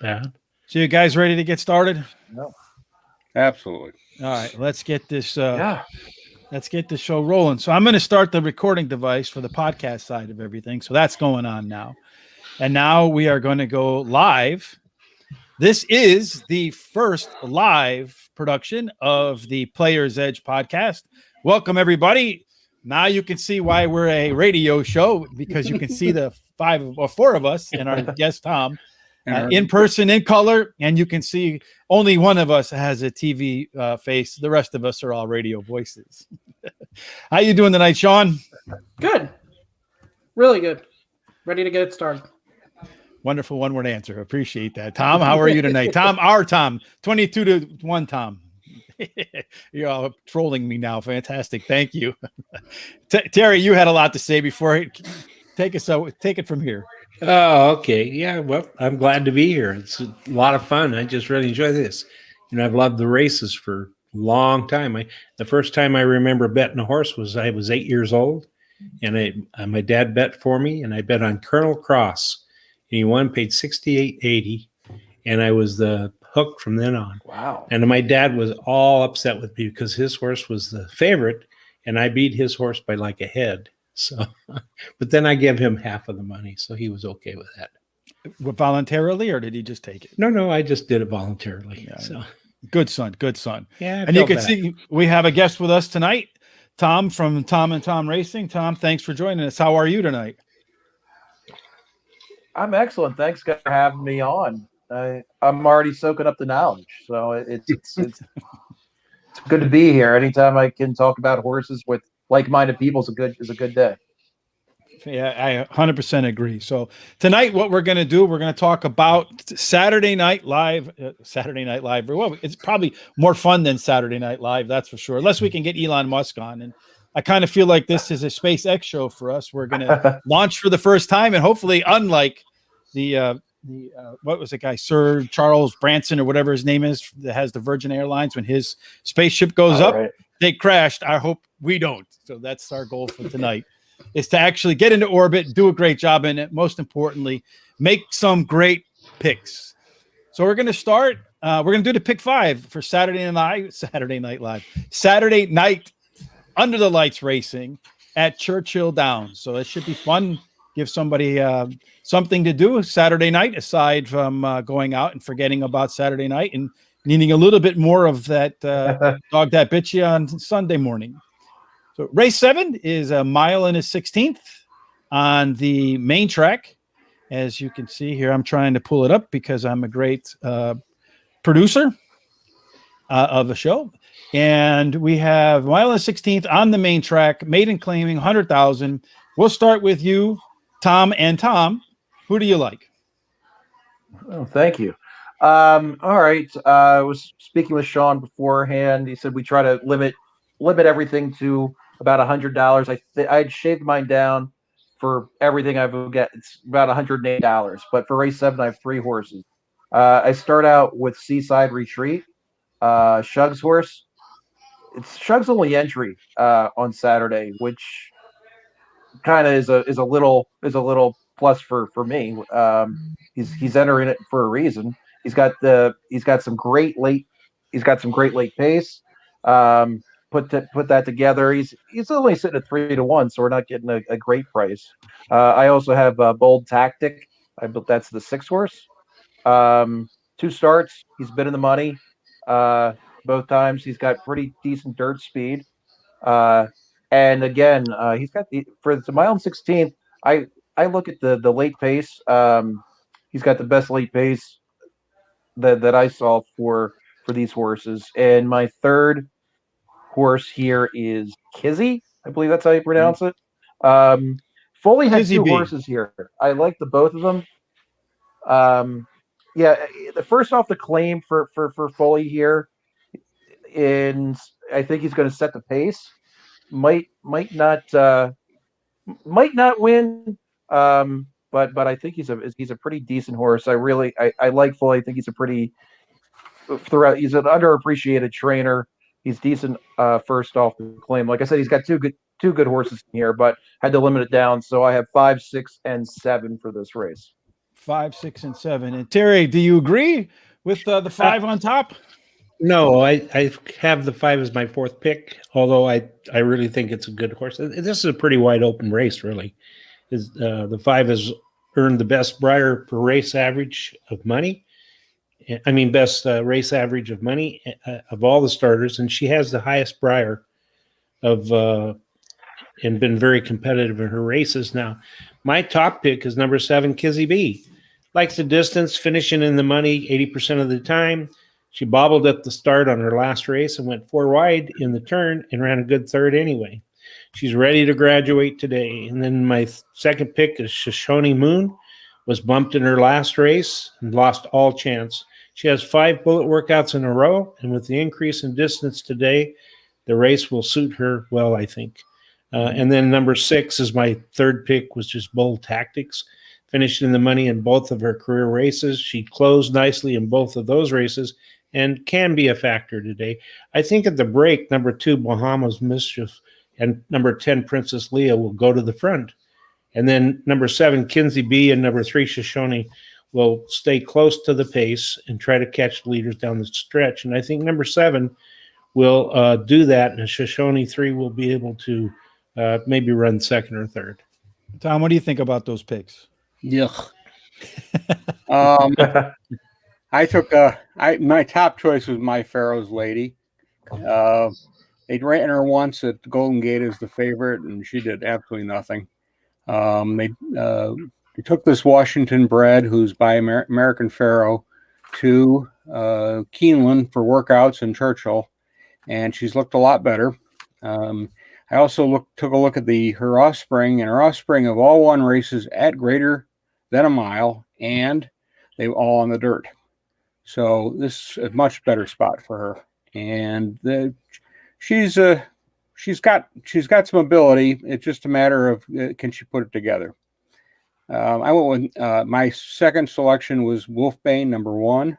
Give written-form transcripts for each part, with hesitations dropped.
bad. So you guys ready to get started? No. Absolutely. All right, let's get this Yeah. let's get the show rolling. So I'm going to start the recording device for the podcast side of everything. So that's going on now. And now we are going to go live. This is the first live production of the Player's Edge podcast. Welcome, everybody. Now you can see why we're a radio show, because you can see the four of us and our guest, Tom, in person, in color, and you can see only one of us has a TV face. The rest of us are all radio voices. How you doing tonight, Sean? Good. Really good. Ready to get started. Wonderful one-word answer. Appreciate that. Tom, how are you tonight? Tom, 22-1, Tom. You're all trolling me now. Fantastic. Thank you. Terry, you had a lot to say before. Take it from here. Oh, okay. Yeah, well, I'm glad to be here. It's a lot of fun. I just really enjoy this. I've loved the races for a long time. The first time I remember betting a horse was I was 8 years old, and my dad bet for me, and I bet on Colonel Cross, and he won, paid $68.80, and I was the hook from then on. Wow. And my dad was all upset with me because his horse was the favorite, and I beat his horse by like a head. So, but then I gave him half of the money, so he was okay with that. Voluntarily, or did he just take it? No, I just did it voluntarily. Yeah, so good son. Yeah, and you can see we have a guest with us tonight, Tom from Tom and Tom Racing. Tom, thanks for joining us. How are you tonight? I'm excellent. Thanks for having me on. I'm already soaking up the knowledge, so it's good to be here. Anytime I can talk about horses with like-minded people is a good day. Yeah, I 100% agree. So tonight, what we're going to do, we're going to talk about Saturday Night Live. Well, it's probably more fun than Saturday Night Live, that's for sure. Unless we can get Elon Musk on, and I kind of feel like this is a SpaceX show for us. We're going to launch for the first time, and hopefully, unlike the what was the guy, Sir Charles Branson or whatever his name is, that has the Virgin Airlines, when his spaceship goes up, right, they crashed. I hope we don't. So that's our goal for tonight, is to actually get into orbit, do a great job in it. Most importantly, make some great picks. So we're going to start. We're going to do the pick 5 for Saturday night under the lights racing at Churchill Downs. So it should be fun. Give somebody something to do Saturday night, aside from going out and forgetting about Saturday night and needing a little bit more of that dog that bit you on Sunday morning. So race 7 is a mile and a 16th on the main track. As you can see here, I'm trying to pull it up because I'm a great producer of the show. And we have mile and 16th on the main track, maiden claiming 100,000. We'll start with you, Tom. And Tom, who do you like? Oh, thank you. All right. I was speaking with Sean beforehand. He said we try to limit everything to about $100. I'd shaved mine down for everything I've got. It's about $108. But for race 7, I have 3 horses. I start out with Seaside Retreat, Shug's horse. It's Shug's only entry on Saturday, which kind of is a little plus for me. He's entering it for a reason. He's got some great late pace. Put that together. He's only sitting at 3-1, so we're not getting a great price. I also have Bold Tactic. That's the 6 horse. 2 starts. He's been in the money both times. He's got pretty decent dirt speed. And again, he's got for the mile and 16th. I look at the late pace. He's got the best late pace that I saw for these horses. And my third horse here is Kizzy. I believe that's how you pronounce it. Foley had Kizzy 2 horses here. I like the both of them. Yeah, the first off the claim for Foley here, and I think he's going to set the pace. Might not win, but I think he's a pretty decent horse. I like Foley. I think he's he's an underappreciated trainer. He's decent first off the claim. Like I said, he's got two good horses in here, but had to limit it down. So I have 5, 6, and 7 for this race. 5, 6, and 7. And Terry, do you agree with the 5 on top? No, I have the 5 as my 4th pick, although I really think it's a good horse. This is a pretty wide open race, really. The 5 has earned the best Briar per race average of money. I mean, best race average of money of all the starters, and she has the highest Briar of and been very competitive in her races. Now, my top pick is number 7, Kizzy B. Likes the distance, finishing in the money 80% of the time. She bobbled at the start on her last race and went 4 wide in the turn and ran a good third anyway. She's ready to graduate today. And then my second pick is Shoshone Moon. Was bumped in her last race and lost all chance. She has 5 bullet workouts in a row, and with the increase in distance today, the race will suit her well, I think. And then number 6 is my third pick, was just Bold Tactics. Finished in the money in both of her career races. She closed nicely in both of those races and can be a factor today. I think at the break, number 2, Bahamas Mischief, and number 10, Princess Leah, will go to the front. And then number 7, Kinsey B, and number 3, Shoshone, will stay close to the pace and try to catch the leaders down the stretch. And I think number 7 will do that, and Shoshone 3 will be able to maybe run second or third. Tom, what do you think about those picks? Yuck. I took my top choice was My Pharaoh's Lady. They ran her once at Golden Gate as the favorite, and she did absolutely nothing. They took this Washington bred, who's by American Pharaoh, to Keeneland for workouts in Churchill, and she's looked a lot better. I also took a look at her offspring, and her offspring have all won races at greater than a mile, and they've all on the dirt. So this is a much better spot for her, and she's got some ability. It's just a matter of can she put it together. I went with my second selection was Wolfbane, number 1.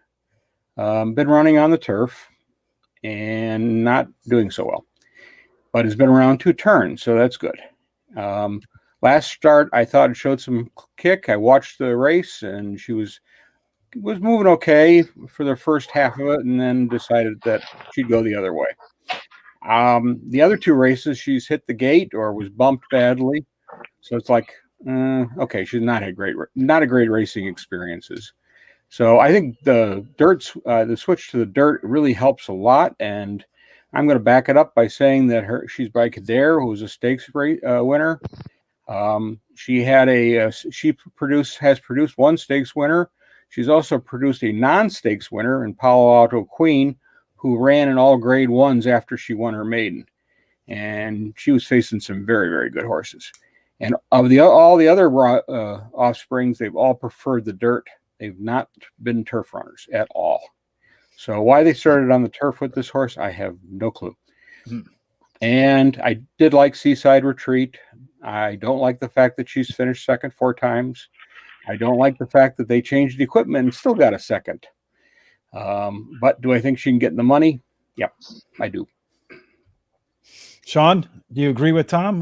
Been running on the turf and not doing so well, but has been around 2 turns, so that's good. Last start, I thought it showed some kick. I watched the race, and she was moving okay for the first half of it, and then decided that she'd go the other way. The other 2 races, she's hit the gate or was bumped badly, so it's like, okay, she's not a great racing experiences. So I think the switch to the dirt really helps a lot, and I'm going to back it up by saying that she's by Kader, who was a stakes winner. She has produced 1 stakes winner. She's also produced a non-stakes winner in Palo Alto Queen, who ran in all grade 1s after she won her maiden. And she was facing some very, very good horses. And of all the other offsprings, they've all preferred the dirt. They've not been turf runners at all. So why they started on the turf with this horse, I have no clue. Mm-hmm. And I did like Seaside Retreat. I don't like the fact that she's finished second 4 times. I don't like the fact that they changed the equipment and still got a second. But do I think she can get in the money? Yep, I do. Sean, do you agree with Tom?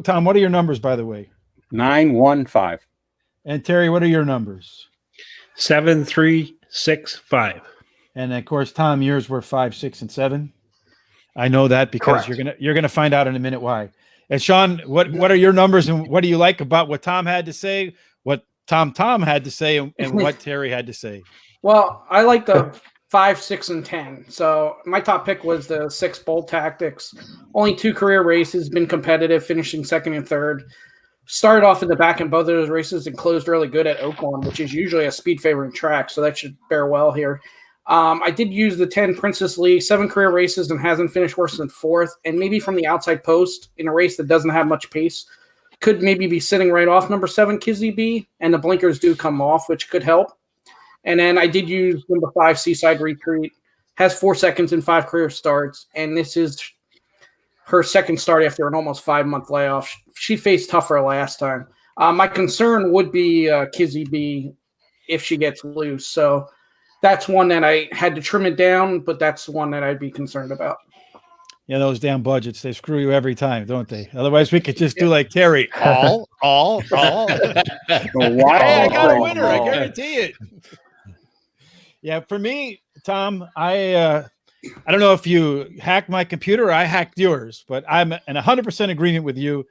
Tom, what are your numbers, by the way? 9, 1, 5. And Terry, what are your numbers? 7, 3, 6, 5. And of course, Tom, yours were 5, 6, and 7. I know that because Correct. you're gonna find out in a minute why. And Sean, what are your numbers, and what do you like about what Tom had to say, what Tom had to say, and what Terry had to say? Well, I like the 5, 6, and 10. So my top pick was the 6 Bold Tactics. Only 2 career races, been competitive, finishing second and third. Started off in the back in both of those races and closed really good at Oaklawn, which is usually a speed favoring track, so that should bear well here. I did use the 10 Princess Lee, 7 career races and hasn't finished worse than 4th, and maybe from the outside post in a race that doesn't have much pace. Could maybe be sitting right off number 7 Kizzy B, and the blinkers do come off, which could help. And then I did use number 5 Seaside Retreat, has 4 seconds in 5 career starts, and this is her second start after an almost 5-month layoff. She faced tougher last time. My concern would be Kizzy B if she gets loose. So that's one that I had to trim it down, but that's one that I'd be concerned about. Yeah, those damn budgets, they screw you every time, don't they? Otherwise, we could just do like Terry, all. The Hey, I wild got a thing. winner. I guarantee it. Yeah, for me, Tom, I don't know if you hacked my computer or I hacked yours, but I'm in 100% agreement with you.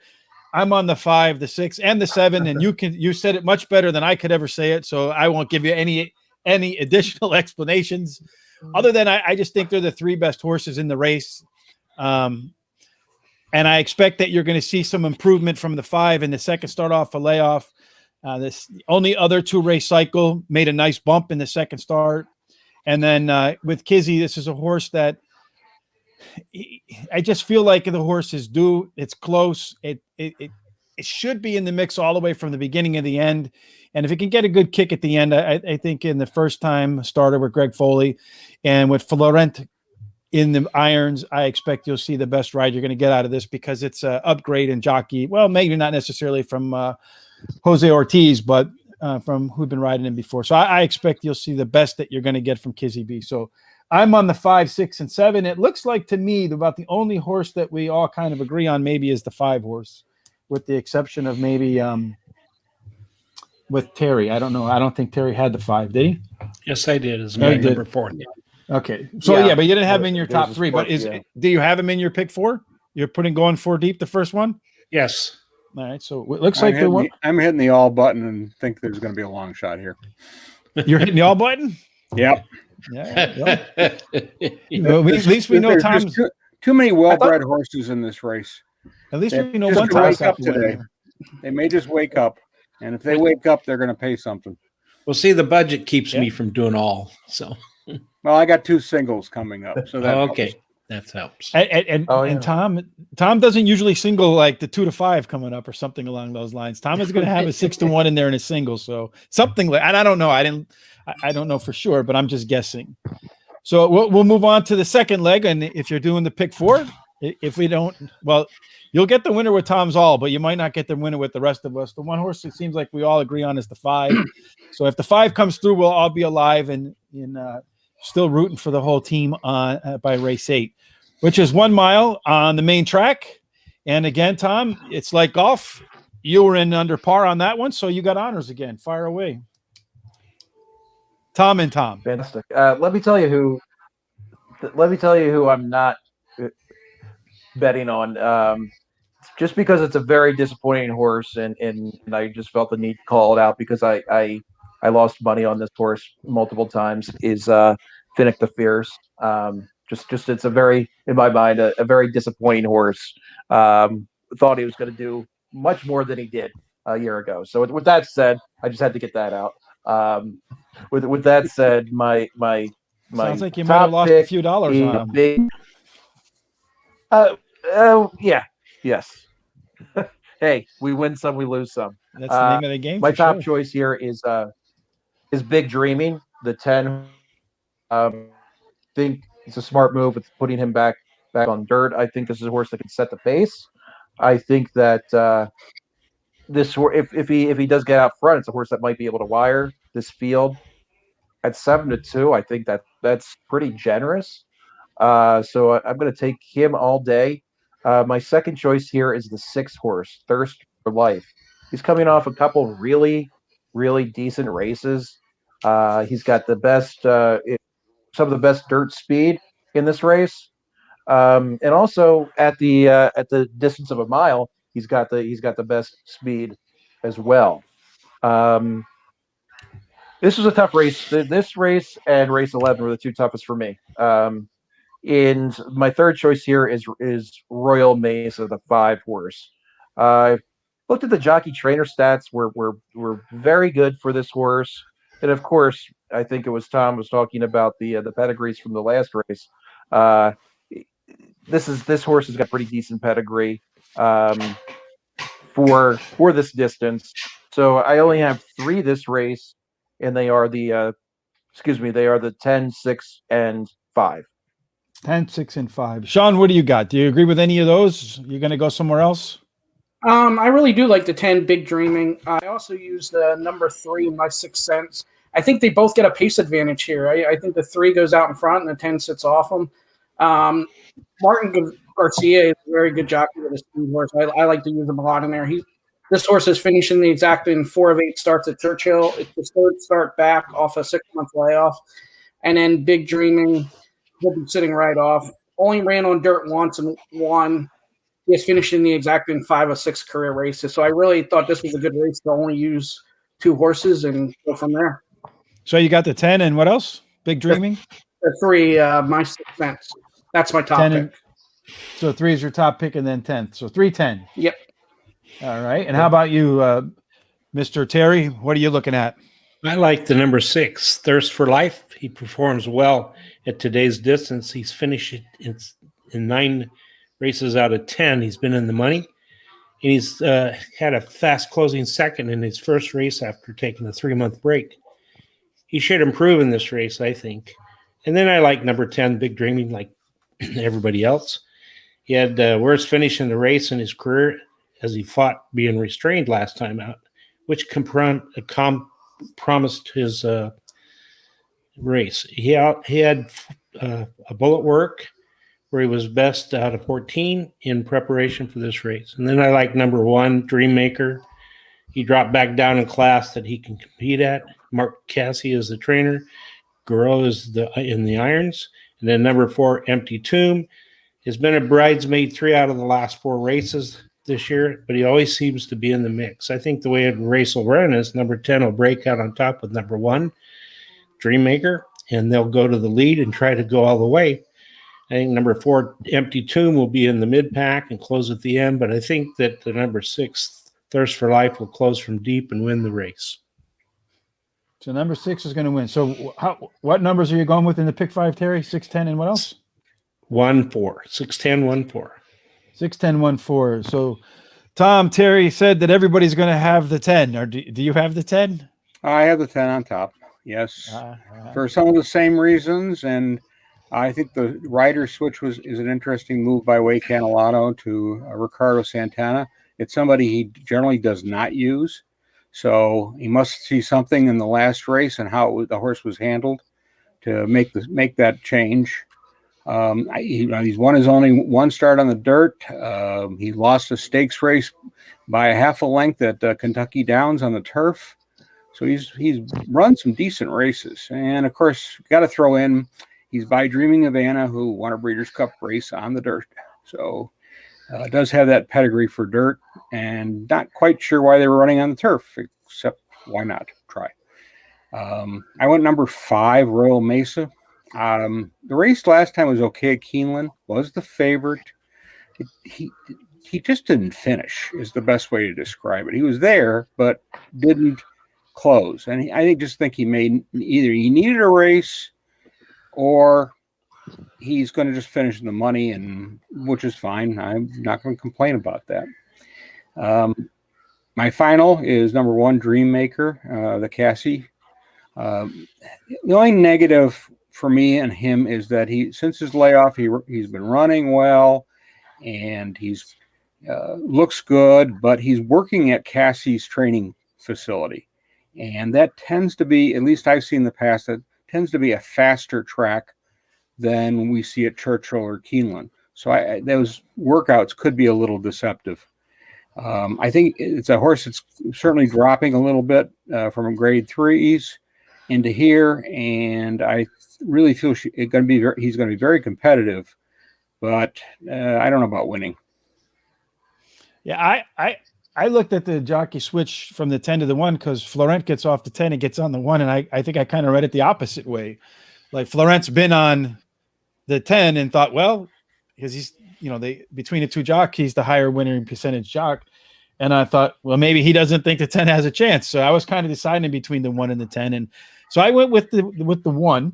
I'm on the 5, the 6, and the 7, and you said it much better than I could ever say it, so I won't give you any additional explanations, other than I just think they're the 3 best horses in the race. And I expect that you're going to see some improvement from the 5 in the second start off a layoff. This only other 2 race cycle made a nice bump in the second start. And then with Kizzy, this is a horse that I just feel like the horse is due. It's close. It should be in the mix all the way from the beginning to the end. And if it can get a good kick at the end, I think in the first time starter with Greg Foley and with Florent in the irons, I expect you'll see the best ride you're going to get out of this, because it's an upgrade in jockey. Well, maybe not necessarily from Jose Ortiz, but from who've been riding him before. So I expect you'll see the best that you're going to get from Kizzy B. So I'm on the 5, 6, and 7. It looks like to me about the only horse that we all kind of agree on maybe is the 5 horse, with the exception of maybe with Terry. I don't know. I don't think Terry had the 5, did he? Yes, I did. As Oh, you my did. number 4. Okay. So yeah, but you didn't have him in your There's top a 3. But split, do you have him in your pick 4? You're going 4 deep, the first one? Yes. All right. So it looks like I'm hitting the all button and think there's going to be a long shot here. You're hitting the all button? Yep. Yeah. Well, at least we know There's Tom's. just too many well-bred horses in this race. At least They we know just one wake Tom's up today. They may just wake up, and if they wake up, they're going to pay something. Well, see, the budget keeps me from doing all. So, Well, I got 2 singles coming up, so that okay, helps. that helps. And Tom doesn't usually single like the 2 to 5 coming up or something along those lines. Tom is going to have a 6 to 1 in there in a single, so something like. And I don't know. I don't know for sure, but I'm just guessing. So we'll move on to the second leg, and if you're doing the pick 4, if we don't, well, you'll get the winner with Tom's all, but you might not get the winner with the rest of us. The one horse it seems like we all agree on is the 5. So if the 5 comes through, we'll all be alive and still rooting for the whole team by race 8, which is 1 mile on the main track. And again, Tom, it's like golf. You were in under par on that one, so you got honors again. Fire away. Tom and Tom. Fantastic. Let me tell you who I'm not betting on. Just because it's a very disappointing horse, and I just felt the need to call it out because I lost money on this horse multiple times. Is Finnick the Fierce? Just it's a very, in my mind, a very disappointing horse. Thought he was going to do much more than he did a year ago. So with that said, I just had to get that out. With that said, my Sounds like you might have lost a few dollars on him. Yes. Hey, we win some, we lose some. That's the name of the game. My top choice here is Big Dreaming, the 10. Think it's a smart move with putting him back on dirt. I think this is a horse that can set the pace. I think that this if he does get out front, it's a horse that might be able to wire this field at 7-2. I think that's pretty generous. So I'm going to take him all day. My second choice here is the 6 horse, Thirst for Life. He's coming off a couple really, really decent races. He's got the best, some of the best dirt speed in this race, and also at the distance of a mile, he's got the best speed as well. This was a tough race. This race and race 11 were the 2 toughest for me. And my third choice here is Royal Mesa, the 5 horse. Looked at the jockey trainer stats. Were very good for this horse, and of course, I think it was Tom was talking about the pedigrees from the last race. This horse has got pretty decent pedigree for this distance. So I only have 3 this race, and they are the 10, 6, and 5. 10, 6, and 5. Sean, what do you got? Do you agree with any of those? You're going to go somewhere else? I really do like the 10, Big Dreaming. I also use the number 3, My Sixth Sense. I think they both get a pace advantage here. I think the 3 goes out in front and the 10 sits off them. Martin Garcia is a very good jockey with a speed horse. I like to use him a lot in there. This horse is finishing the exact in 4 of 8 starts at Churchill. It's his third start back off a 6-month layoff. And then Big Dreaming, he'll be sitting right off. Only ran on dirt once and won. He has finished in the exact in 5 of 6 career races. So I really thought this was a good race to only use 2 horses and go from there. So you got the 10 and what else? Big Dreaming? The 3, my 6 cents. That's my top 10 pick. and, so 3 is your top pick and then 10th. So 3-10. Yep. All right. And how about you, Mr. Terry? What are you looking at? I like the number 6, Thirst for Life. He performs well at today's distance. He's finished in 9 races out of 10. He's been in the money. And he's had a fast closing second in his first race after taking a 3-month break. He should improve in this race, I think. And then I like number 10, Big Dreaming, like everybody else. He had the worst finish in the race in his career as he fought being restrained last time out, which promised his race. He had a bullet work where he was best out of 14 in preparation for this race. And then I like number 1, Dreammaker. He dropped back down in class that he can compete at. Mark Cassie is the trainer. Guru is in the irons. And then number 4, Empty Tomb. Has been a bridesmaid 3 out of the last 4 races this year, but he always seems to be in the mix. I think the way a race will run is number 10 will break out on top with number 1, Dreammaker, and they'll go to the lead and try to go all the way. I think number 4, Empty Tomb, will be in the mid-pack and close at the end, but I think that the number 6, Thirst for Life, will close from deep and win the race. So number 6 is going to win. So what numbers are you going with in the pick 5, Terry? 6, 10, and what else? 1, 4. 6, 10, 1, 4. 6, 10, 1, 4. So Tom, Terry said that everybody's going to have the 10. Or do you have the 10? I have the 10 on top. Yes. For some of the same reasons. And I think the rider switch is an interesting move by Way Canelato to Ricardo Santana. It's somebody he generally does not use. So he must see something in the last race and how the horse was handled to make that change. He's won his only 1 start on the dirt. He lost a stakes race by a half a length at Kentucky Downs on the turf. So he's run some decent races. And of course, got to throw in, he's by Dreaming Havana, who won a Breeders' Cup race on the dirt. So does have that pedigree for dirt, and not quite sure why they were running on the turf, except why not try. I went number 5, Royal Mesa. The race last time was okay at Keeneland, was the favorite. He just didn't finish, is the best way to describe it. He was there, but didn't close. And I think he made either he needed a race or he's going to just finish in the money, and which is fine. I'm not going to complain about that. My final is number 1, Dreammaker, the Cassie. The only negative for me and him is that since his layoff, he's been running well, and he's looks good, but he's working at Cassie's training facility, and that tends to be, at least I've seen in the past, that tends to be a faster track than we see at Churchill or Keeneland. So those workouts could be a little deceptive. I think it's a horse that's certainly dropping a little bit from grade 3s into here, and I really feel he's going to be very competitive, but I don't know about winning. Yeah, I looked at the jockey switch from the 10 to the 1 because Florent gets off the 10 and gets on the 1, and I think I kind of read it the opposite way. Like Florent's been on the 10 and thought, well, because he's, between the 2 jockeys, the higher winning percentage jock. And I thought, well, maybe he doesn't think the 10 has a chance. So I was kind of deciding between the 1 and the 10. And so I went with the 1.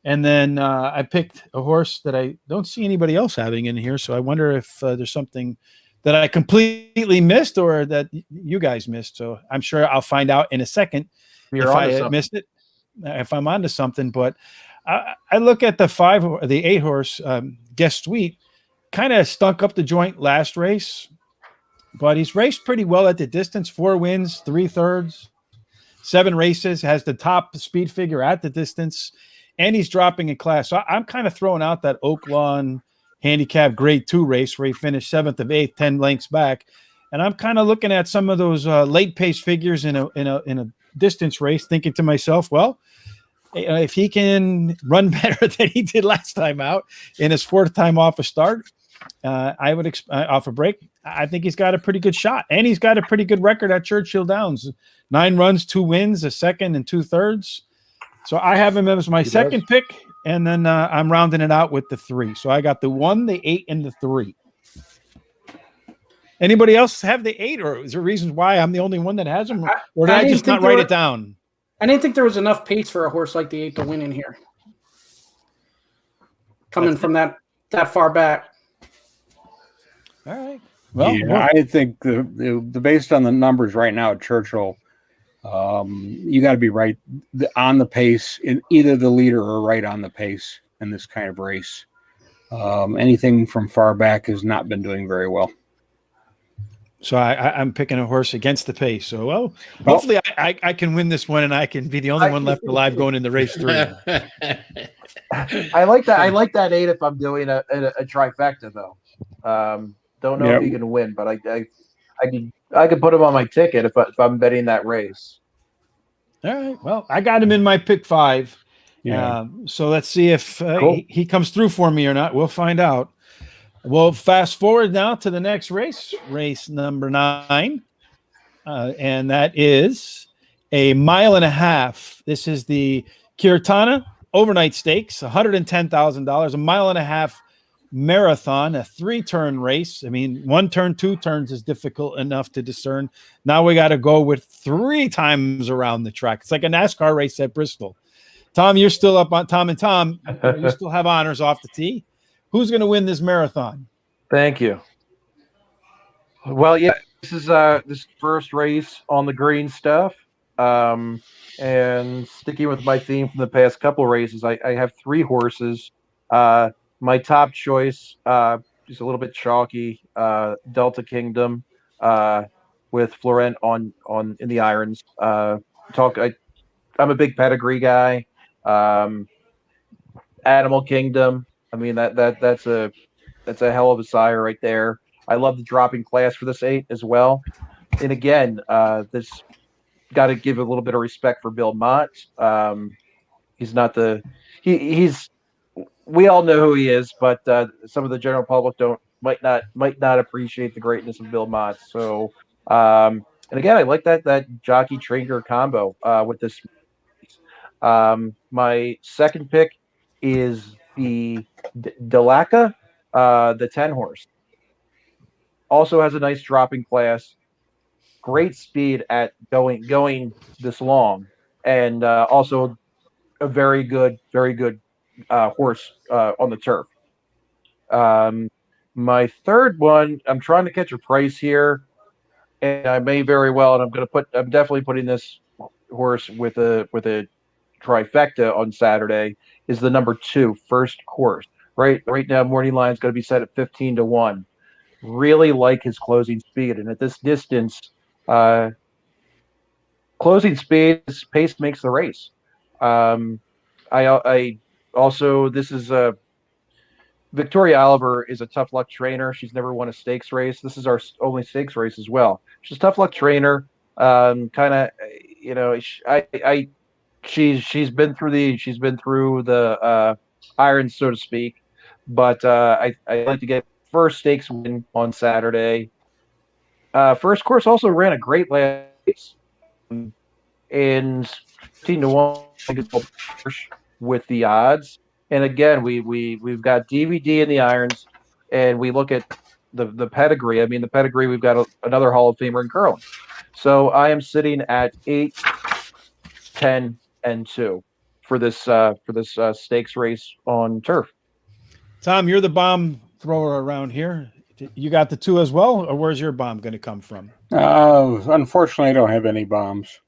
And then I picked a horse that I don't see anybody else having in here. So I wonder if there's something that I completely missed or that you guys missed. So I'm sure I'll find out in a second if I missed it, if I'm onto something. But I look at the 8 horse Guest Suite, kind of stunk up the joint last race, but he's raced pretty well at the distance. 4 wins, 3/3, 7 races, has the top speed figure at the distance, and he's dropping in class. So I'm kind of throwing out that Oaklawn handicap grade 2 race where he finished 7th of 8th, 10 lengths back. And I'm kind of looking at some of those late pace figures in a distance race, thinking to myself, well, if he can run better than he did last time out in his 4th time off a start, I would off a break. I think he's got a pretty good shot, and he's got a pretty good record at Churchill Downs: 9 runs, 2 wins, a 2nd and 2/3. So I have him as my second pick, and then I'm rounding it out with the 3. So I got the 1, the 8, and the 3. Anybody else have the 8, or is there reasons why I'm the only one that has them, or did I just not write it down? I didn't think there was enough pace for a horse like the 8 to win in here. Coming from that far back. All right. Well, yeah, I think the based on the numbers right now at Churchill, you got to be right on the pace in either the leader or right on the pace in this kind of race. Anything from far back has not been doing very well. So I'm picking a horse against the pace. So hopefully I can win this one, and I can be the only one left alive going into race 3. I like that. I like that 8 if I'm doing a trifecta though. Don't know if he can win, but I could put him on my ticket if I'm betting that race. All right. Well, I got him in my pick 5. Yeah. So let's see if Cool. he comes through for me or not. We'll find out. We'll fast forward now to the next race number 9, and that is a 1.5 miles. This is the Kirtana Overnight Stakes, $110,000, 1.5 miles marathon, a 3-turn race. I mean, 1 turn, 2 turns is difficult enough to discern. Now we got to go with 3 times around the track. It's like a NASCAR race at Bristol. Tom, you're still up on Tom and Tom. You still have honors off the tee. Who's going to win this marathon? Thank you. Well, yeah, this is this first race on the green stuff. And sticking with my theme from the past couple of races, I have 3 horses. My top choice is a little bit chalky. Delta Kingdom with Florent on in the irons. I'm a big pedigree guy. Animal Kingdom. I mean that's a hell of a sire right there. I love the dropping class for this 8 as well. And again, this got to give a little bit of respect for Bill Mott. He's not he's we all know who he is, but some of the general public might not appreciate the greatness of Bill Mott. So and again, I like that jockey trainer combo with this. My second pick is the Delaka, the 10 horse. Also has a nice dropping class, great speed at going this long, and also a very good horse on the turf. My third one, I'm trying to catch a price here, and I may very well, and I'm definitely putting this horse with a trifecta on Saturday, is the number 2 First Course. Right now, Morning Line's going to be set at 15-1. Really like his closing speed, and at this distance, closing speed, pace makes the race. I also, this is Victoria Oliver is a tough luck trainer. She's never won a stakes race. This is our only stakes race as well. She's a tough luck trainer. Kind of, she's been through the irons, so to speak. But I like to get first stakes win on Saturday. First Course also ran a great last race. In 15-1 with the odds. And again, we've got DVD in the irons, and we look at the pedigree. I mean, the pedigree, we've got another Hall of Famer in curling. So I am sitting at 8, 10, and 2 for this stakes race on turf. Tom, you're the bomb thrower around here. You got the 2 as well, or where's your bomb going to come from? Unfortunately, I don't have any bombs.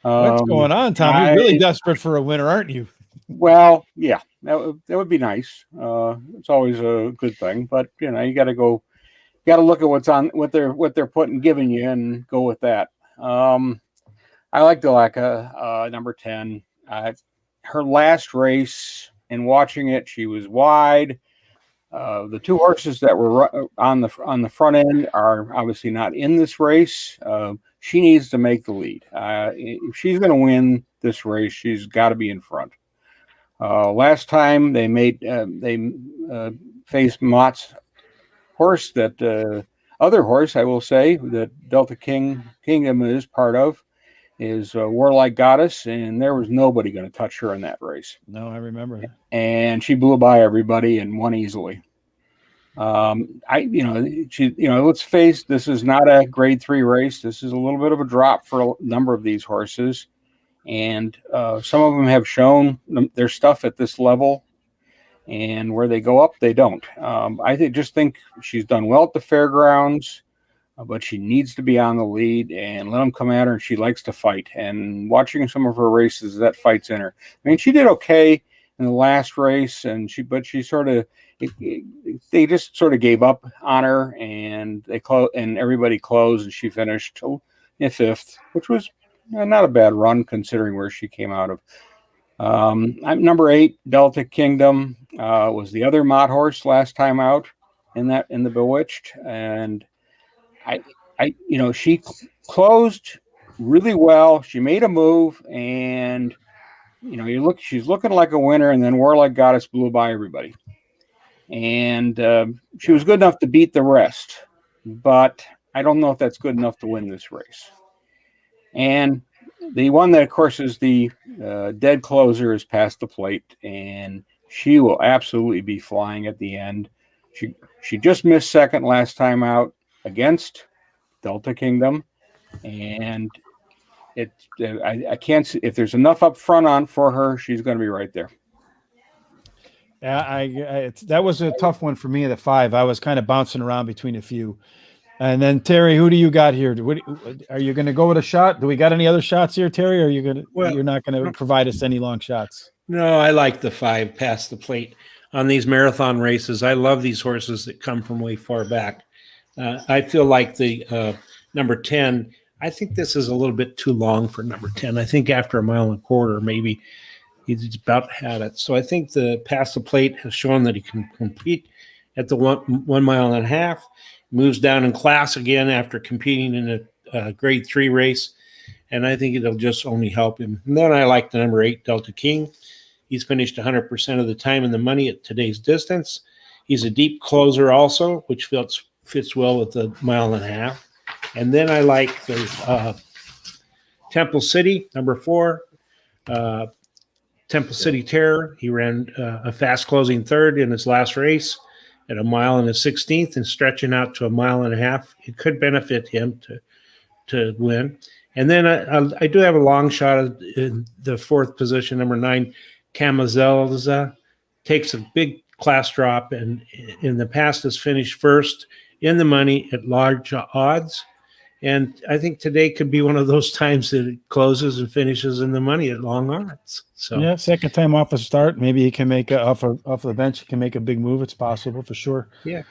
What's going on, Tom? You're really desperate for a winner, aren't you? Well, yeah, that would be nice. It's always a good thing, but you got to look at what they're giving you and go with that. I like Delaka, number 10. Her last race, and watching it, she was wide. The two horses that were on the front end are obviously not in this race. She needs to make the lead. If she's going to win this race, she's got to be in front. Last time they faced Mott's horse, that other horse, I will say, that Delta Kingdom is part of, is Warlike Goddess, and there was nobody going to touch her in that race. No, I remember that. And she blew by everybody and won easily. Let's face, this is not a grade 3 race. This is a little bit of a drop for a number of these horses, and some of them have shown their stuff at this level, and where they go up, they don't. I think she's done well at the fairgrounds, but she needs to be on the lead and let them come at her. And she likes to fight. And watching some of her races, that fight's in her. I mean, she did okay in the last race, and they just sort of gave up on her, and everybody closed, and she finished in 5th, which was not a bad run considering where she came out of. Number 8, Delta Kingdom, was the other Mott horse last time out in the Bewitched, and she closed really well. She made a move, and she's looking like a winner, and then Warlike Goddess blew by everybody. And she was good enough to beat the rest, but I don't know if that's good enough to win this race. And the one that, of course, is the dead closer is Past the Plate, and she will absolutely be flying at the end. She just missed second last time out against Delta Kingdom, and I can't see if there's enough up front on for her. She's going to be right there. Yeah, that was a tough one for me at the 5. I was kind of bouncing around between a few. And then Terry, who do you got here? Are you going to go with a shot? Do we got any other shots here, Terry? Or you're not going to provide us any long shots? No, I like the 5, Past the Plate. On these marathon races, I love these horses that come from way far back. I feel like the number 10, I think this is a little bit too long for number 10. I think after 1.25 miles, maybe he's about had it. So I think the Past the Plate has shown that he can compete at the 1.5 miles, moves down in class again after competing in a grade 3 race. And I think it'll just only help him. And then I like the number 8, Delta King. He's finished 100% of the time in the money at today's distance. He's a deep closer also, which fits well with the 1.5 miles. And then I like the Temple City, number 4, Temple City Terror. He ran a fast closing 3rd in his last race at 1 mile and a 16th, and stretching out to 1.5 miles. It could benefit him to win. And then I do have a long shot in the 4th position, number 9, Camazelza. Takes a big class drop, and in the past has finished 1st in the money at large odds. And I think today could be one of those times that it closes and finishes in the money at long odds. So yeah, second time off a start, maybe he can make off the bench. He can make a big move. It's possible for sure. Yeah.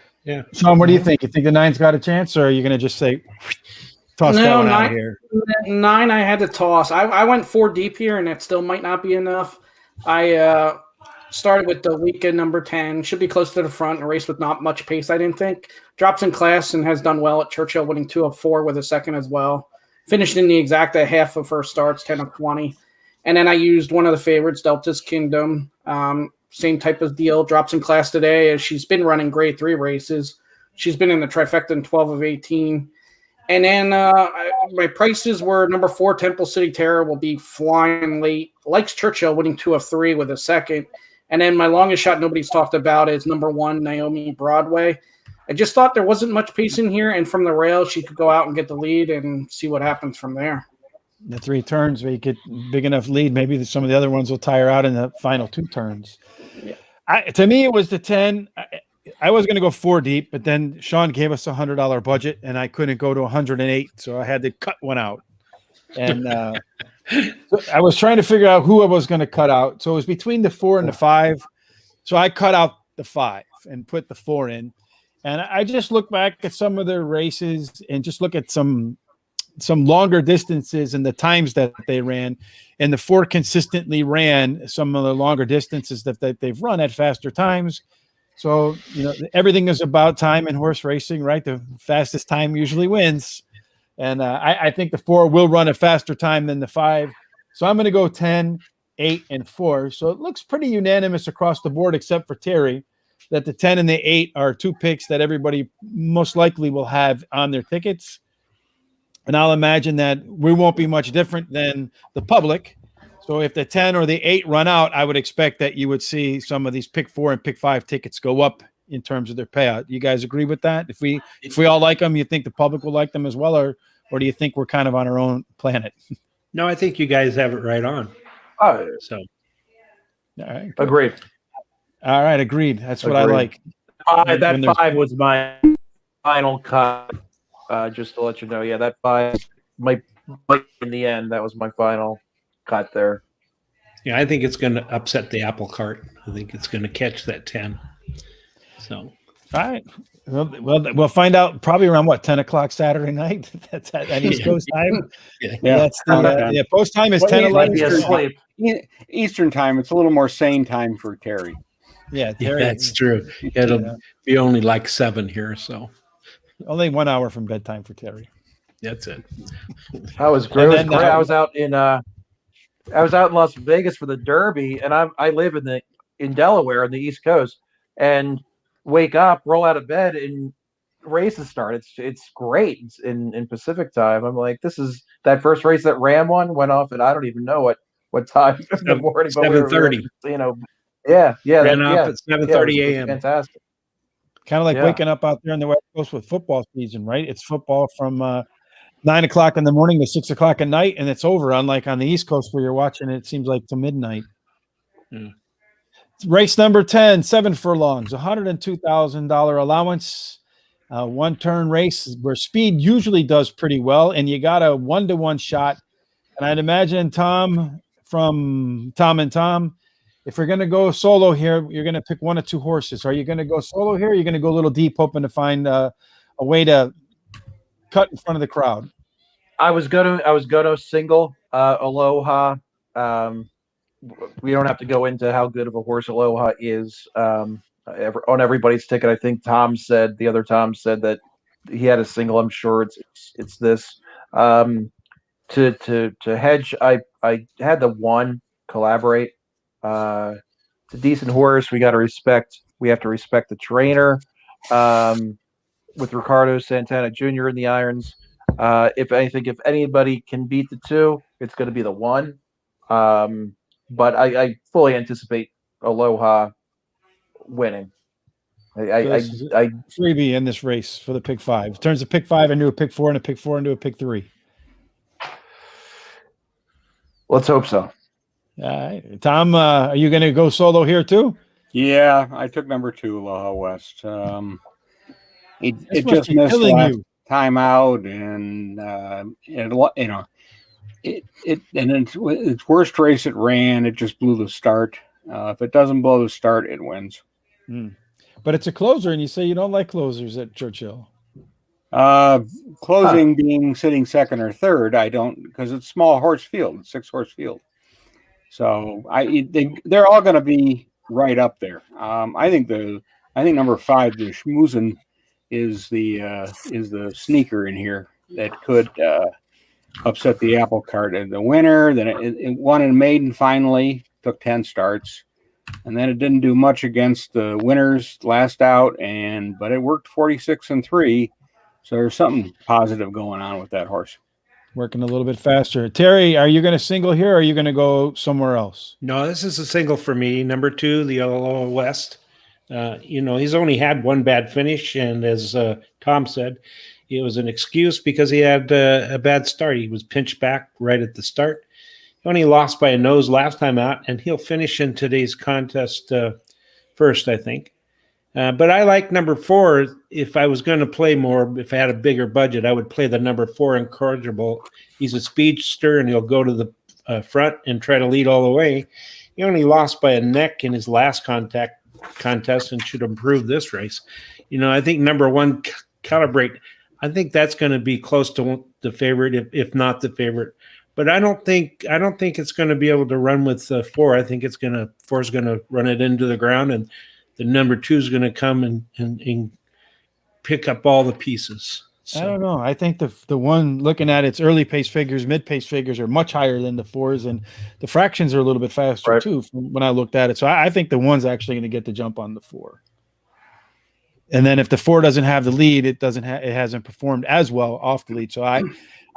Sean, what do you think? You think the 9's got a chance, or are you going to just say toss that one out of here? 9, I had to toss. I went 4 deep here, and it still might not be enough. I started with the weekend number 10. Should be close to the front. A race with not much pace, I didn't think. Drops in class and has done well at Churchill, winning 2 of 4 with a second as well. Finished in the exact half of her starts, 10 of 20. And then I used one of the favorites, Delta's Kingdom. Same type of deal. Drops in class today as she's been running grade 3 races. She's been in the trifecta in 12 of 18. And then my prices were number 4, Temple City Terror will be flying late. Likes Churchill, winning 2 of 3 with a second. And then my longest shot nobody's talked about is number 1, Naomi Broadway. I just thought there wasn't much pace in here, and from the rail, she could go out and get the lead and see what happens from there. The 3 turns where you get big enough lead, maybe some of the other ones will tire out in the final 2 turns. Yeah. To me, it was the 10. I was going to go 4 deep, but then Sean gave us $100 budget, and I couldn't go to 108, so I had to cut one out. And so I was trying to figure out who I was going to cut out. So it was between the 4 and the 5. So I cut out the 5 and put the 4 in. And I just look back at some of their races and just look at some longer distances and the times that they ran. And the 4 consistently ran some of the longer distances that they've run at faster times. So, everything is about time in horse racing, right? The fastest time usually wins. And I think the 4 will run a faster time than the 5. So I'm going to go 10, 8, and 4. So it looks pretty unanimous across the board, except for Terry, that the 10 and the 8 are 2 picks that everybody most likely will have on their tickets. And I'll imagine that we won't be much different than the public. So if the 10 or the 8 run out, I would expect that you would see some of these pick 4 and pick 5 tickets go up in terms of their payout. You guys agree with that? If we all like them, you think the public will like them as well, or do you think we're kind of on our own planet? No, I think you guys have it right on. So, All right, good. Agreed. All right, agreed. That's what I Agreed. like. That When there's- 5 was my final cut. Just to let you know, yeah, that 5 might in the end. That was my final cut there. yeah, I think it's going to upset the apple cart. I think it's going to catch that 10. So, all right. Well, we'll find out probably around 10 o'clock Saturday night. That's at East Coast time. yeah. That's the post time is Well, 10, he Might 11. be asleep. Eastern time, it's a little more sane time for Terry. Yeah, Yeah, Terry, that's true. It'll Yeah. be only like 7 here. So, only 1 hour from bedtime for Terry. that's it. That was great. It was then, great. I was out in Las Vegas for the Derby, and I live in Delaware on the East Coast, and wake up, roll out of bed, and races start. It's great. It's in Pacific time. I'm like, this is that first race that Ram won off, and I don't even know what time in the morning. But we were, 7:30. Yeah, Ran off at 7:30 it was a.m. fantastic. Kind of like Yeah. waking up out there on the West Coast with football season, right? It's football from 9 o'clock in the morning to 6 o'clock at night, and it's over. Unlike on the East Coast where you're watching it seems like to midnight. Hmm. Race number 10, 7 furlongs, $102,000 allowance. 1-turn race where speed usually does pretty well, and you got a 1-to-1 shot. And I'd imagine Tom from Tom and Tom, if you're going to go solo here, you're going to pick 1 or 2 horses. Are you going to go solo here? Or are you going to go a little deep, hoping to find a way to cut in front of the crowd? I was gonna single Aloha. We don't have to go into how good of a horse Aloha is on everybody's ticket. I think the other Tom said that he had a single. I'm sure it's this. To hedge, I had the 1 Collaborate. It's a decent horse. We have to respect the trainer. With Ricardo Santana Jr. in the irons. If anybody can beat the 2, it's going to be the 1. But I fully anticipate Aloha winning. This is a freebie in this race for the pick 5. Turns a pick 5 into a pick 4 and a pick 4 into a pick 3. Let's hope so. All right. Tom, are you going to go solo here too? Yeah, I took number 2, Aloha West. It This must just be missed killing last you. time out, and its worst race it ran, it just blew the start. If it doesn't blow the start, it wins. But it's a closer, and you say you don't like closers at Churchill. Closing being sitting second or third, I don't, because it's small horse field, 6-horse field. So they're all going to be right up there. I think number 5, the Schmoozen, is the sneaker in here that could upset the apple cart. And the winner, then it won in maiden finally, took 10 starts, and then it didn't do much against the winners last out, but it worked 46-3. So there's something positive going on with that horse. Working a little bit faster. Terry, are you going to single here, or are you going to go somewhere else? No, this is a single for me. Number 2, the Aloha West. He's only had 1 bad finish, and as Tom said, it was an excuse because he had a bad start. He was pinched back right at the start. He only lost by a nose last time out, and he'll finish in today's contest first, I think. But I like number 4. If I was going to play more, if I had a bigger budget, I would play the number 4 Incorrigible. He's a speedster, and he'll go to the front and try to lead all the way. He only lost by a neck in his last contest and should improve this race. I think number 1 Calibrate, I think that's going to be close to the favorite, if not the favorite. But I don't think it's going to be able to run with 4. I think 4 is going to run it into the ground, and the number 2 is going to come and pick up all the pieces. I So don't know. I think the one looking at its early pace figures, mid pace figures are much higher than the 4s, and the fractions are a little bit faster Right. too from when I looked at it. So I think the 1's actually going to get the jump on the 4. And then if the 4 doesn't have the lead, it hasn't performed as well off the lead. So I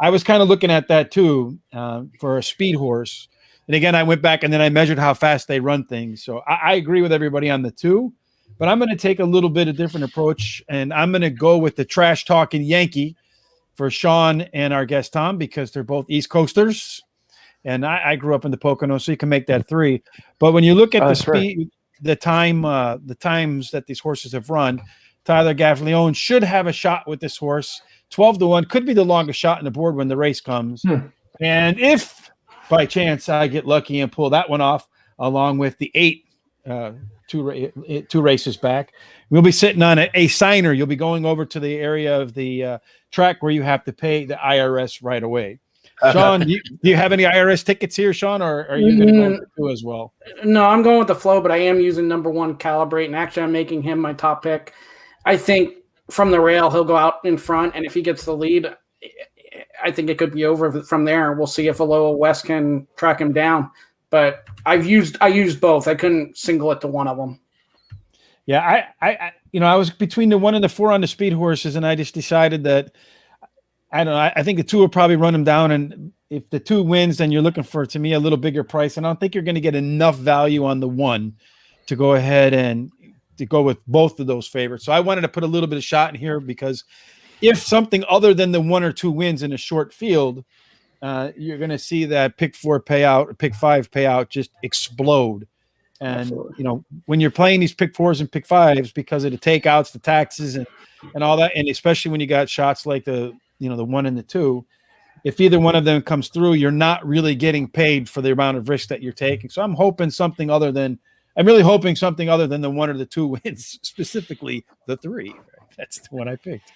was kind of looking at that too for a speed horse. And again, I went back and then I measured how fast they run things. So I agree with everybody on the 2, but I'm going to take a little bit of different approach, and I'm going to go with the trash talking Yankee for Sean and our guest Tom, because they're both East Coasters, and I grew up in the Poconos, so you can make that 3. But when you look at the That's right. speed, the times that these horses have run, Tyler Gaffalione should have a shot with this horse. 12-1 could be the longest shot in the board when the race comes. And if by chance I get lucky and pull that one off, along with the 8 two races back, we'll be sitting on a signer. You'll be going over to the area of the track where you have to pay the IRS right away. Sean, do you have any IRS tickets here, Sean, or are you going to go with the 2 as well? No, I'm going with the flow, but I am using number 1 Calibrate, and actually I'm making him my top pick. I think from the rail he'll go out in front, and if he gets the lead, I think it could be over from there. We'll see if Aloha West can track him down. But I used both. I couldn't single it to one of them. Yeah, I was between the 1 and the 4 on the speed horses, and I just decided that I don't know. I think the 2 will probably run them down, and if the 2 wins, then you're looking for, to me, a little bigger price. And I don't think you're going to get enough value on the 1 to go ahead and to go with both of those favorites. So I wanted to put a little bit of shot in here, because if something other than the 1 or 2 wins in a short field, you're going to see that pick 4 payout, pick 5 payout just explode. And Absolutely. When you're playing these pick 4s and pick 5s, because of the takeouts, the taxes, and all that, and especially when you got shots like the 1 and the 2, if either one of them comes through, you're not really getting paid for the amount of risk that you're taking. So I'm really hoping something other than the 1 or the 2 wins, specifically the 3. That's the one I picked.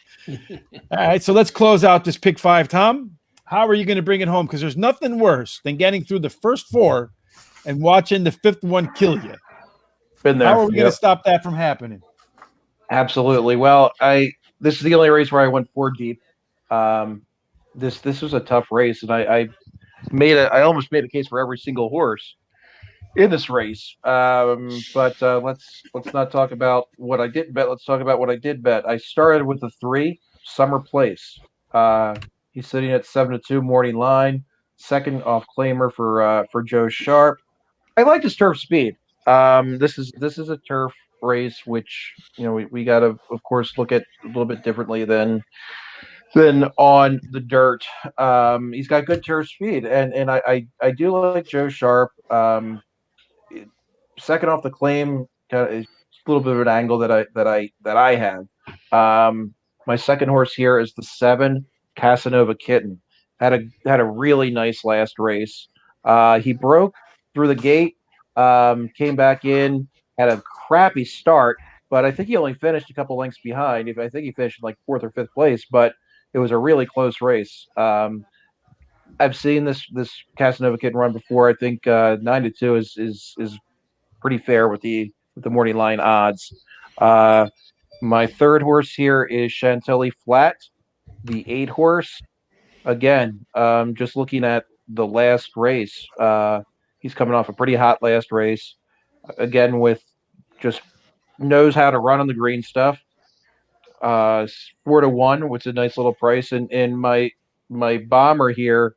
All right, so let's close out this pick 5. Tom, how are you going to bring it home? Because there's nothing worse than getting through the first 4 and watching the 5th one kill you. Been there. How are we going to stop that from happening? Absolutely. Well, this is the only race where I went 4 deep. This was a tough race, and I almost made a case for every single horse in this race. But let's not talk about what I didn't bet. Let's talk about what I did bet. I started with the 3 Summer Place. He's sitting at 7-2 morning line, second off claimer for Joe Sharp. I like his turf speed. This is a turf race, which we got to, of course, look at a little bit differently than on the dirt. He's got good turf speed, and I do like Joe Sharp. Second off the claim, kind of a little bit of an angle that I have. My second horse here is the 7 Casanova Kitten. Had a really nice last race. He broke through the gate, came back in, had a crappy start, but I think he only finished a couple lengths behind. I think he finished in like 4th or 5th place, but it was a really close race. I've seen this Casanova Kitten run before. I think 9-2 is pretty fair with the morning line odds. My third horse here is Chantilly Flat, the 8 horse. Again, just looking at the last race, he's coming off a pretty hot last race. Again, with just knows how to run on the green stuff. 4-1, which is a nice little price. And my bomber here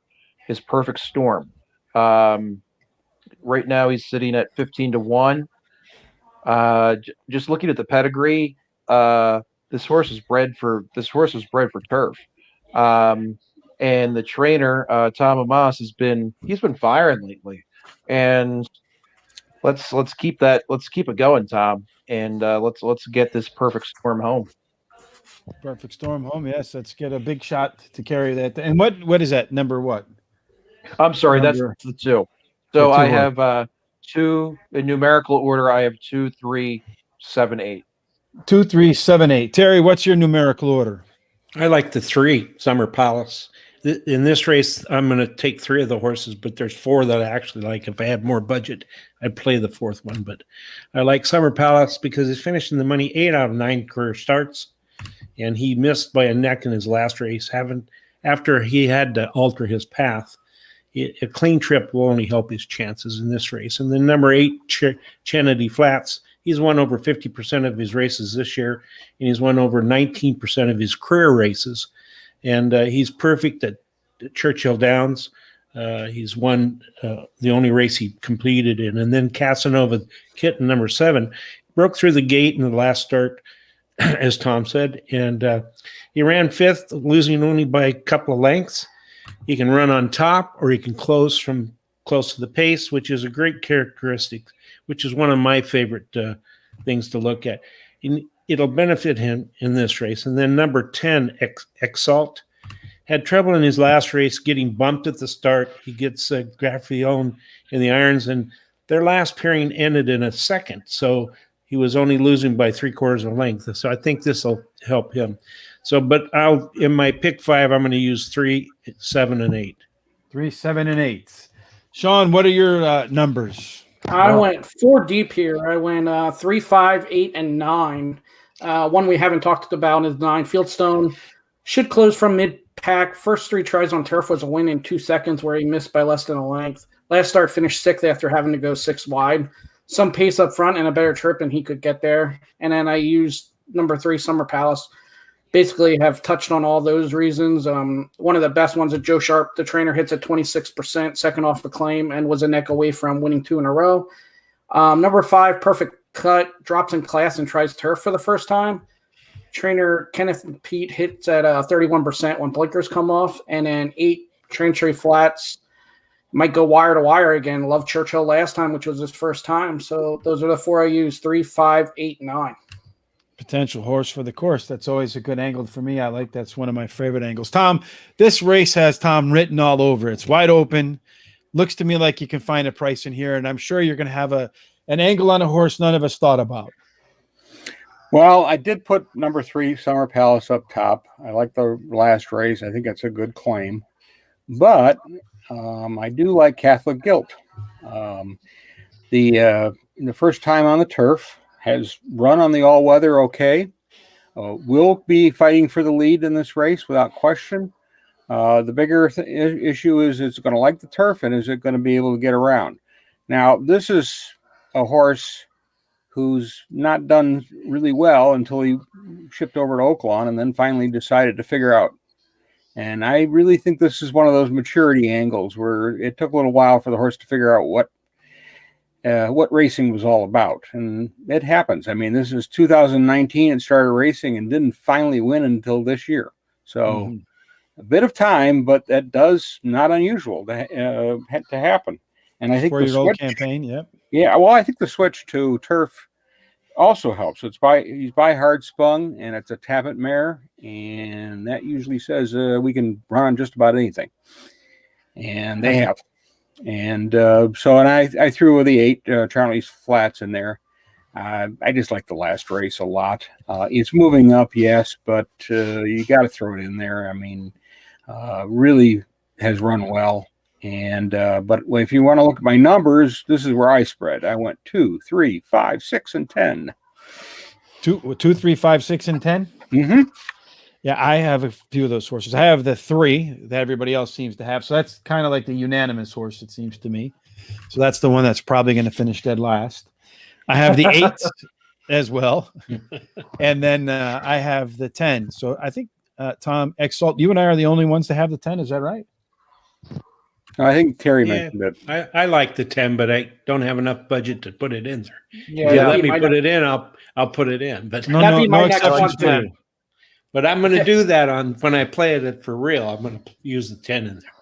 is Perfect Storm. Right now he's sitting at 15-1. Just looking at the pedigree, this horse was bred for turf. And the trainer, Tom Amos, he's been firing lately. And let's keep it going, Tom. And let's get this Perfect Storm home. Perfect Storm home. Yes, let's get a big shot to carry that. And what is that number? What? I'm sorry, that's the 2. So I have 2 in numerical order. I have 2, 3, 7, 8. 2, 3, 7, 8. Terry, what's your numerical order? I like the 3 Summer Palace. In this race, I'm going to take 3 of the horses, but there's 4 that I actually like. If I had more budget, I'd play the 4th one. But I like Summer Palace because he's finishing the money 8 out of 9 career starts, and he missed by a neck in his last race. After he had to alter his path, a clean trip will only help his chances in this race. And then number 8, Kennedy Flats. He's won over 50% of his races this year, and he's won over 19% of his career races. And he's perfect at Churchill Downs. He's won the only race he competed in. And then Casanova Kitten, number 7, broke through the gate in the last start, as Tom said. And he ran 5th, losing only by a couple of lengths. He can run on top, or he can close from close to the pace, which is a great characteristic, which is one of my favorite things to look at. It'll benefit him in this race. And then number 10, Exalt, had trouble in his last race getting bumped at the start. He gets Graffione in the irons, and their last pairing ended in a second. So he was only losing by 3/4 of a length. So I think this will help him. So, but in my pick 5, I'm going to use 3, 7, and 8. 3, 7, and 8. Sean, what are your numbers? I went 4 deep here. I went 3, 5, 8, and 9. One we haven't talked about is 9. Fieldstone should close from mid-pack. First 3 tries on turf was a win in 2 seconds where he missed by less than a length. Last start finished 6th after having to go 6 wide. Some pace up front and a better trip, and he could get there. And then I used number 3, Summer Palace. Basically have touched on all those reasons. One of the best ones is Joe Sharp, the trainer, hits at 26%, second off the claim, and was a neck away from winning 2 in a row. Number 5, Perfect Cut, drops in class and tries turf for the first time. Trainer Kenneth Pete hits at 31% when blinkers come off. And then 8, Trenchery Flats, might go wire to wire again. Loved Churchill last time, which was his first time. So those are the 4 I used, 3, 5, 8, 9. Potential horse for the course. That's always a good angle for me. That's one of my favorite angles. Tom, this race has Tom written all over. It's wide open. Looks to me like you can find a price in here, and I'm sure you're going to have an angle on a horse none of us thought about. Well, I did put number 3, Summer Palace, up top. I like the last race. I think that's a good claim. But I do like Catholic Guilt. The first time on the turf, has run on the all-weather okay. Will be fighting for the lead in this race without question. The bigger issue is it's going to like the turf, and is it going to be able to get around? Now, this is a horse who's not done really well until he shipped over to Oaklawn and then finally decided to figure out. And I really think this is one of those maturity angles where it took a little while for the horse to figure out what racing was all about. And it happens. I mean, this is 2019 and started racing and didn't finally win until this year. So a bit of time, but that does not unusual to happen. And I think the switch campaign, yep. Yeah, well, I think the switch to turf also helps. He's by hard spun, and it's a Tappet mare, and that usually says we can run on just about anything. And they have. And I threw the 8 Charlie's Flats in there. I just like the last race a lot. It's moving up, yes, but you got to throw it in there. I mean, really has run well. And but if you want to look at my numbers, this is where I spread. I went 2, 3, 5, 6, and 10. 2, 3, 5, 6, and 10. Mm-hmm. Yeah, I have a few of those horses. I have the 3 that everybody else seems to have. So that's kind of like the unanimous horse, it seems to me. So that's the one that's probably going to finish dead last. I have the 8 as well. And then I have the 10. So I think, Tom, Exalt, you and I are the only ones to have the 10. Is that right? I think Terry mentioned it. I like the 10, but I don't have enough budget to put it in there. Yeah, if you let me put it in, I'll put it in. But no exceptions to you. But I'm going to do that when I play it for real. I'm going to use the 10 in there.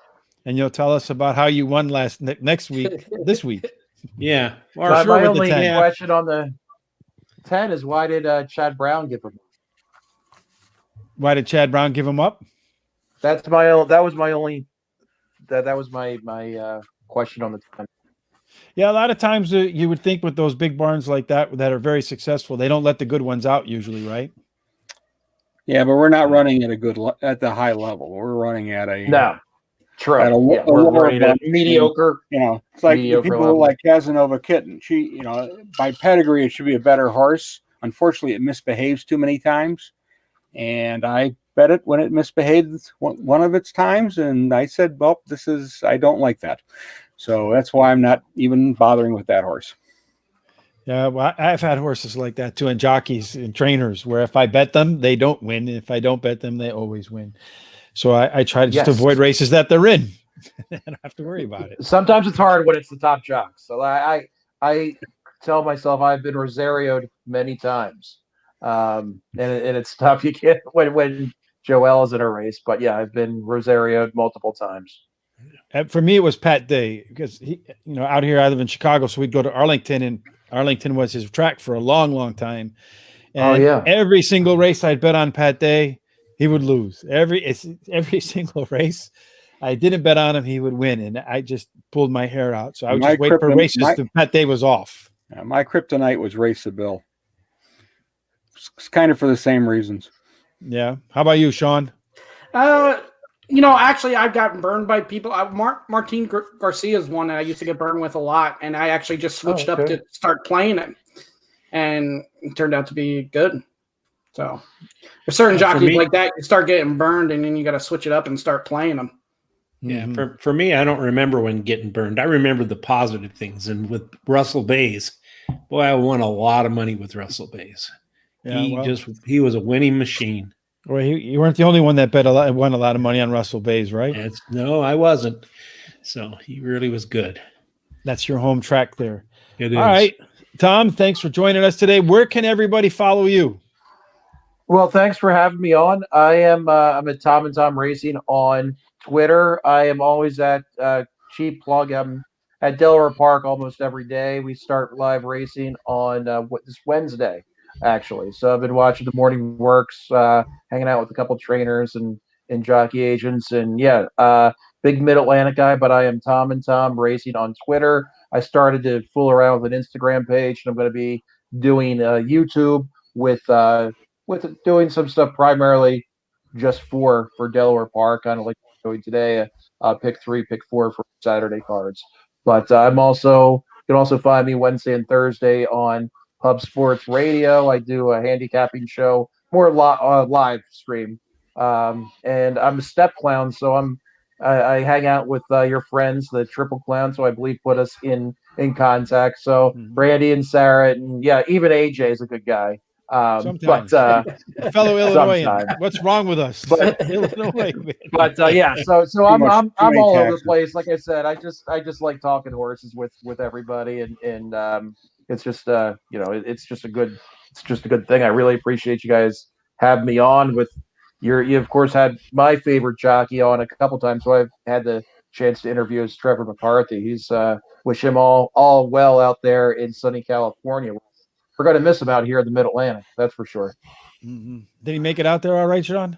And you'll tell us about how you won this week. Yeah. Or my only question on the 10 is why did Chad Brown give him? Why did Chad Brown give him up? That was my question on the 10. Yeah, a lot of times you would think with those big barns like that are very successful, they don't let the good ones out usually, right? Yeah, but we're not running at at the high level. We're running at a No, true. at Yeah, a we're lower running at bunch. mediocre. You know, it's like the Mediocre people level. like Casanova Kitten. She, you know, by pedigree, it should be a better horse. Unfortunately, it misbehaves too many times. And I bet it when it misbehaved one of its times. And I said, well, I don't like that. So that's why I'm not even bothering with that horse. Yeah, well, I've had horses like that too, and jockeys and trainers where if I bet them, they don't win. And if I don't bet them, they always win. So I try to just Yes. avoid races that they're in. I don't have to worry about it. Sometimes it's hard when it's the top jocks. So I tell myself I've been Rosario'd many times, and it's tough. You can't when Joel is in a race, but yeah, I've been Rosario'd multiple times. And for me, it was Pat Day because out here I live in Chicago, so we'd go to Arlington, and Arlington was his track for a long, long time. And yeah. every single race I'd bet on Pat Day, he would lose. Every single race I didn't bet on him, he would win, and I just pulled my hair out. So I would just wait for races till Pat Day was off. My kryptonite was Race the Bill. It's kind of for the same reasons. Yeah. How about you, Sean? Actually, I've gotten burned by people. Martin Garcia is one that I used to get burned with a lot, and I actually just switched up to start playing it, and it turned out to be good. So there's certain jockeys like that, you start getting burned, and then you got to switch it up and start playing them. Yeah, for me, I don't remember when getting burned. I remember the positive things, and with Russell Bays, boy, I won a lot of money with Russell Bays. Yeah, he was a winning machine. Well, you weren't the only one that won a lot of money on Russell Bays, right? No, I wasn't. So he really was good. That's your home track there. It is. All right, Tom, thanks for joining us today. Where can everybody follow you? Well, thanks for having me on. I'm at Tom and Tom Racing on Twitter. I am always at cheap plug. I'm at Delaware Park almost every day. We start live racing on this Wednesday, actually. So I've been watching the morning works, hanging out with a couple trainers and jockey agents, and big Mid Atlantic guy. But I am Tom and Tom Racing on Twitter. I started to fool around with an Instagram page, and I'm going to be doing YouTube with doing some stuff primarily just for Delaware Park, kind of like doing today, pick 3, pick 4 for Saturday cards. But you can also find me Wednesday and Thursday on Pub Sports Radio. I do a handicapping show, more live stream, and I'm a step clown, so I hang out with your friends, the Triple Clown, so I believe put us in contact. So Randy and Sarah, and even AJ is a good guy. Sometimes. But fellow Illinoisan, what's wrong with us? Illinois, but so I'm all over the place. Like I said, I just like talking horses with everybody, and it's just it's just a good thing. I really appreciate you guys having me on. You of course had my favorite jockey on a couple times, so I've had the chance to interview is Trevor McCarthy. He's wish him all well out there in sunny California. We're going to miss him out here in the Mid Atlantic, that's for sure. Mm-hmm. Did he make it out there all right, Sean?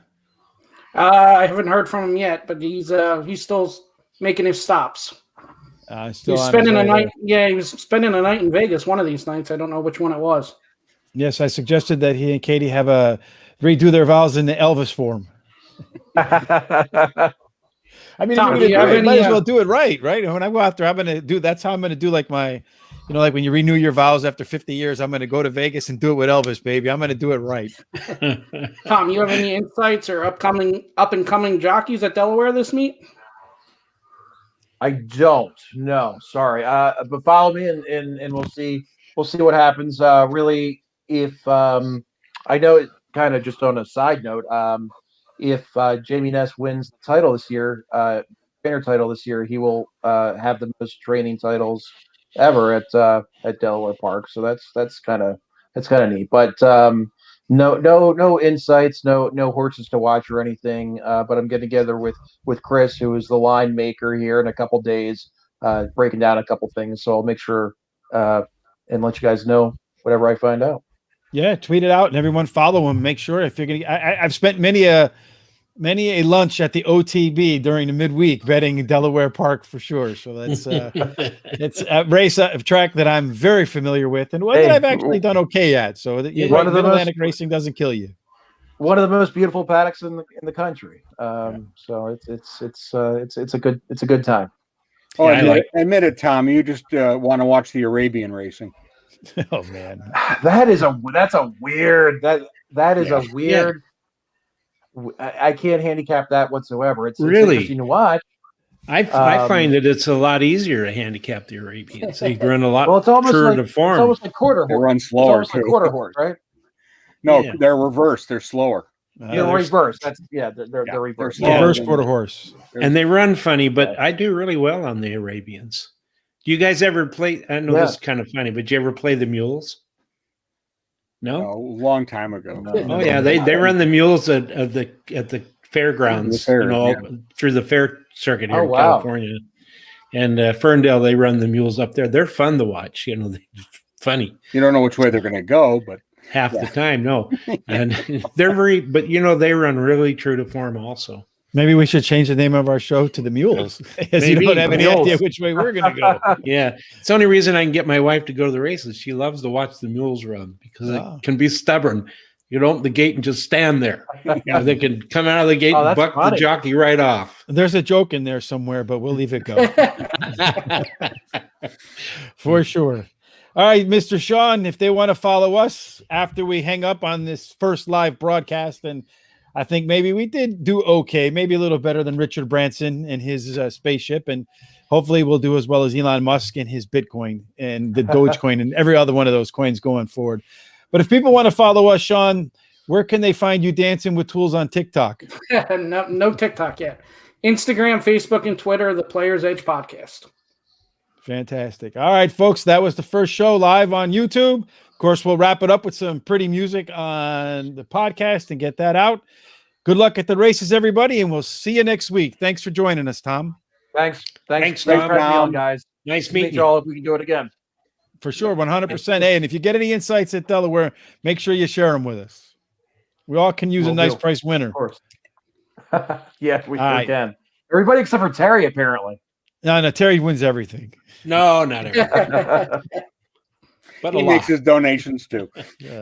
I haven't heard from him yet, but he's still making his stops. He's spending a night. Yeah, he was spending a night in Vegas one of these nights. I don't know which one it was. Yes, I suggested that he and Katie have redo their vows in the Elvis form. I mean, Tom, might as well do it right? When I go out there, I'm going to do. That's how I'm going to do. Like like when you renew your vows after 50 years, I'm going to go to Vegas and do it with Elvis, baby. I'm going to do it right. Tom, you have any insights or up and coming jockeys at Delaware this meet? I don't. No, sorry. But follow me, and we'll see what happens. Really, if I know it. Kind of just on a side note, if Jamie Ness wins the title this year, trainer title this year, he will have the most training titles ever at Delaware Park. So that's kind of neat. But no insights, no horses to watch or anything. But I'm getting together with Chris, who is the line maker here, in a couple days, breaking down a couple things. So I'll make sure and let you guys know whatever I find out. Yeah, tweet it out and everyone follow him. Make sure if you're gonna. I've spent many a lunch at the OTB during the midweek betting Delaware Park for sure. So that's it's a race track that I'm very familiar with and one that I've actually done okay at. So Mid Atlantic racing doesn't kill you. one of the most beautiful paddocks in the country. So it's a good time. Oh, Yeah, admit it, Tom. You just want to watch the Arabian racing. Oh man. That's a weird that is Yeah. a weird. I can't handicap that whatsoever. It's Really? interesting to watch. I find that it's a lot easier to handicap the Arabians. They run a lot Well, it's almost truer like to form. quarter They horse. run It's slower almost like too. quarter horse, right? No, Yeah. they're reversed. They're slower. They're they're- reverse. They're they're reverse. slower. Reverse than- quarter horse. and they run funny, but I do really well on the Arabians. Do you guys ever play? I know Yeah. this is kind of funny, but do you ever play the mules? No. A long time ago. Oh yeah, they run the mules at the fairgrounds, fair, through the fair circuit here Oh, in wow. California. And Ferndale, they run the mules up there. They're fun to watch. They're funny You don't know which way they're going to go, but half the time. No, and they're but they run really true to form also. Maybe we should change the name of our show to the Mules, as you Maybe. don't have any Mules. idea which way we're going to go. Yeah, it's the only reason I can get my wife to go to the races. She loves to watch the mules run because Wow. it can be stubborn. You don't open the gate and just stand there. They can come out of the gate Oh, and that's buck the funny. jockey right off. There's a joke in there somewhere, but we'll leave it go for sure. All right, Mr. Sean, if they want to follow us after we hang up on this first live broadcast, and I think maybe we did do okay, maybe a little better than Richard Branson and his spaceship, and hopefully we'll do as well as Elon Musk and his Bitcoin and the Dogecoin and every other one of those coins going forward. But if people want to follow us, Sean, where can they find you dancing with tools on TikTok? No TikTok yet. Instagram, Facebook, and Twitter, the Players Edge Podcast. Fantastic. All right, folks, that was the first show live on YouTube. Of course, we'll wrap it up with some pretty music on the podcast and get that out. Good luck at the races, everybody, and we'll see you next week. Thanks for joining us, Tom. Thanks, Thanks, for Tom. having me on, guys. Nice Meet meeting you you. all if we can do it again. For sure, 100%. Hey, and if you get any insights at Delaware, make sure you share them with us. We all can use a Will nice do. price winner. Of course. Yeah, we All right. can. Everybody except for Terry, apparently. No, Terry wins everything. No, not everything, but a he lot. makes his donations too.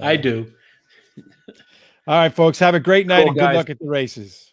I do. All right, folks, have a great night Cool, and good guys. luck at the races.